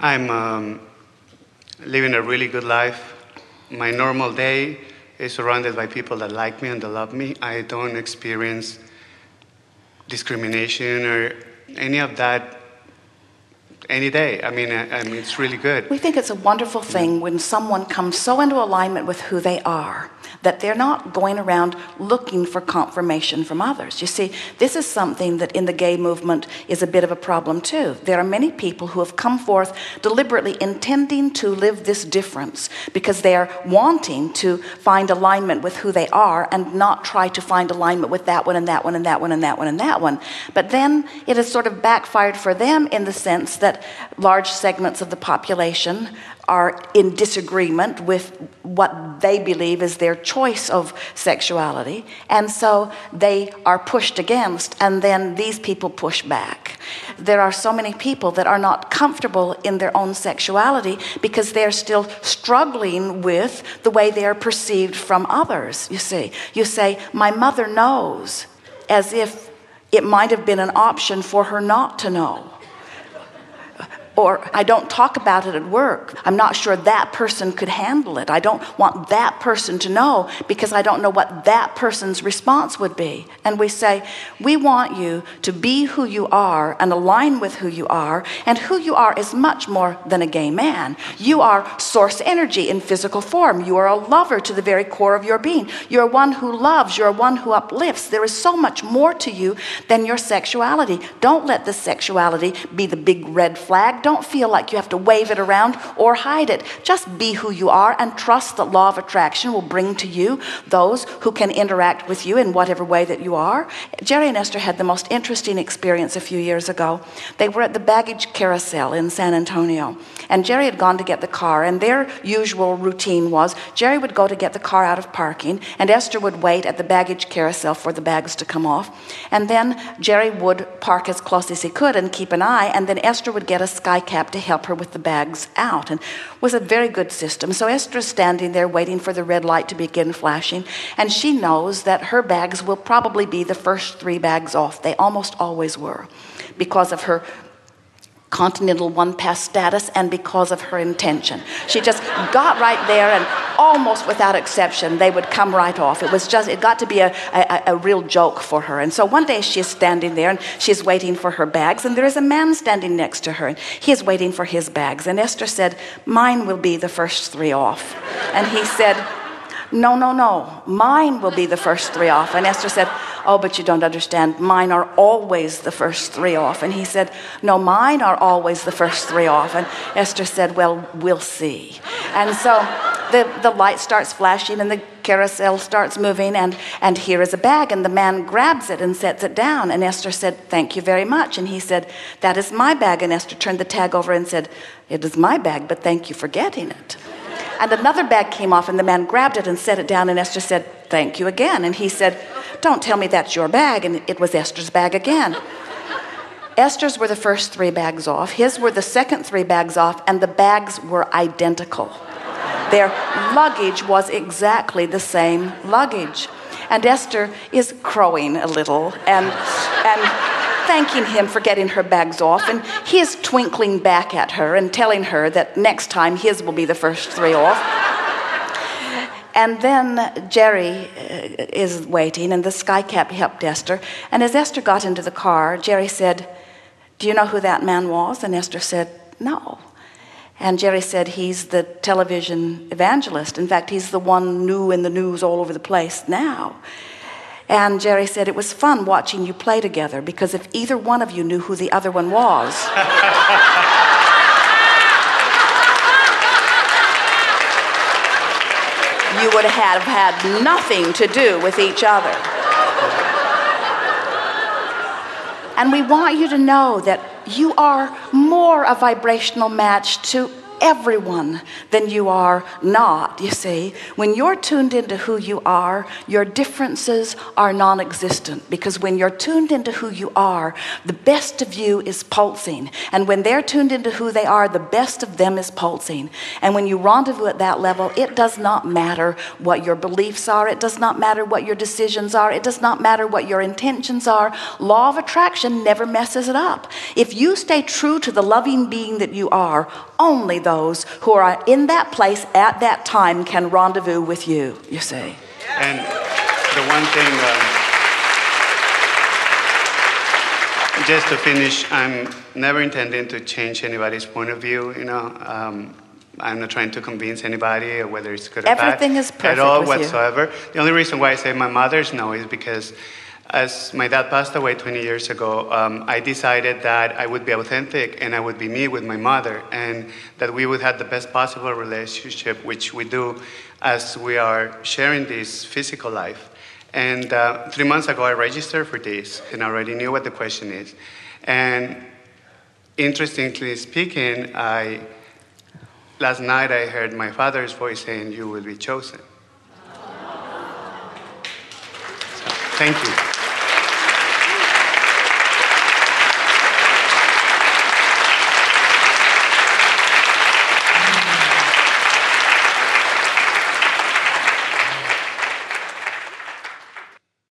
I'm living a really good life. My normal day is surrounded by people that like me and that love me. I don't experience discrimination or any of that any day. I mean, it's really good. We think it's a wonderful thing when someone comes so into alignment with who they are that they're not going around looking for confirmation from others. You see, this is something that in the gay movement is a bit of a problem too. There are many people who have come forth deliberately intending to live this difference because they are wanting to find alignment with who they are and not try to find alignment with that one and that one and that one and that one and that one. But then it has sort of backfired for them in the sense that large segments of the population are in disagreement with what they believe is their choice of sexuality, and so they are pushed against, and then these people push back. There are so many people that are not comfortable in their own sexuality because they're still struggling with the way they are perceived from others. You see, you say, my mother knows, as if it might have been an option for her not to know. Or I don't talk about it at work. I'm not sure that person could handle it. I don't want that person to know because I don't know what that person's response would be. And we say, we want you to be who you are and align with who you are. And who you are is much more than a gay man. You are source energy in physical form. You are a lover to the very core of your being. You're one who loves. You're one who uplifts. There is so much more to you than your sexuality. Don't let the sexuality be the big red flag. Don't feel like you have to wave it around or hide it. Just be who you are and trust that law of attraction will bring to you those who can interact with you in whatever way that you are. Jerry and Esther had the most interesting experience a few years ago. They were at the baggage carousel in San Antonio, and Jerry had gone to get the car, and their usual routine was Jerry would go to get the car out of parking, and Esther would wait at the baggage carousel for the bags to come off, and then Jerry would park as close as he could and keep an eye, and then Esther would get a sky cap to help her with the bags out, and it was a very good system. So Esther's standing there waiting for the red light to begin flashing, and she knows that her bags will probably be the first 3 bags off. They almost always were, because of her continental one-pass status and because of her intention. She just got right there, and almost without exception they would come right off. It got to be a real joke for her. And so one day she's standing there and she's waiting for her bags, and there is a man standing next to her, and he is waiting for his bags. And Esther said, mine will be the first 3 off. And he said, no, mine will be the first 3 off. And Esther said, oh, but you don't understand. Mine are always the first 3 off. And he said, no, mine are always the first 3 off. And Esther said, well, we'll see. And so the light starts flashing and the carousel starts moving, and here is a bag, and the man grabs it and sets it down. And Esther said, thank you very much. And he said, that is my bag. And Esther turned the tag over and said, it is my bag, but thank you for getting it. And another bag came off, and the man grabbed it and set it down, and Esther said, thank you again. And he said, don't tell me that's your bag. And it was Esther's bag again. Esther's were the first 3 bags off. His were the second 3 bags off, and the bags were identical. Their luggage was exactly the same luggage. And Esther is crowing a little and thanking him for getting her bags off, and he is twinkling back at her and telling her that next time his will be the first 3 off. And then Jerry is waiting, and the sky cap helped Esther. And as Esther got into the car, Jerry said, do you know who that man was? And Esther said, no. And Jerry said, he's the television evangelist. In fact, he's the one new in the news all over the place now. And Jerry said, it was fun watching you play together, because if either one of you knew who the other one was, you would have had nothing to do with each other. And we want you to know that you are more a vibrational match to everyone, then you are not, you see. When you're tuned into who you are, your differences are non-existent, because when you're tuned into who you are, the best of you is pulsing. And when they're tuned into who they are, the best of them is pulsing. And when you rendezvous at that level, it does not matter what your beliefs are. It does not matter what your decisions are. It does not matter what your intentions are. Law of attraction never messes it up. If you stay true to the loving being that you are, only those who are in that place at that time can rendezvous with you, you see. And the one thing, just to finish, I'm never intending to change anybody's point of view, you know. I'm not trying to convince anybody whether it's good or bad. Everything is perfect at all with whatsoever. You. The only reason why I say my mother's no is because as my dad passed away 20 years ago, I decided that I would be authentic and I would be me with my mother, and that we would have the best possible relationship, which we do as we are sharing this physical life. And 3 months ago, I registered for this, and I already knew what the question is. And interestingly speaking, last night I heard my father's voice saying, "You will be chosen." So, thank you.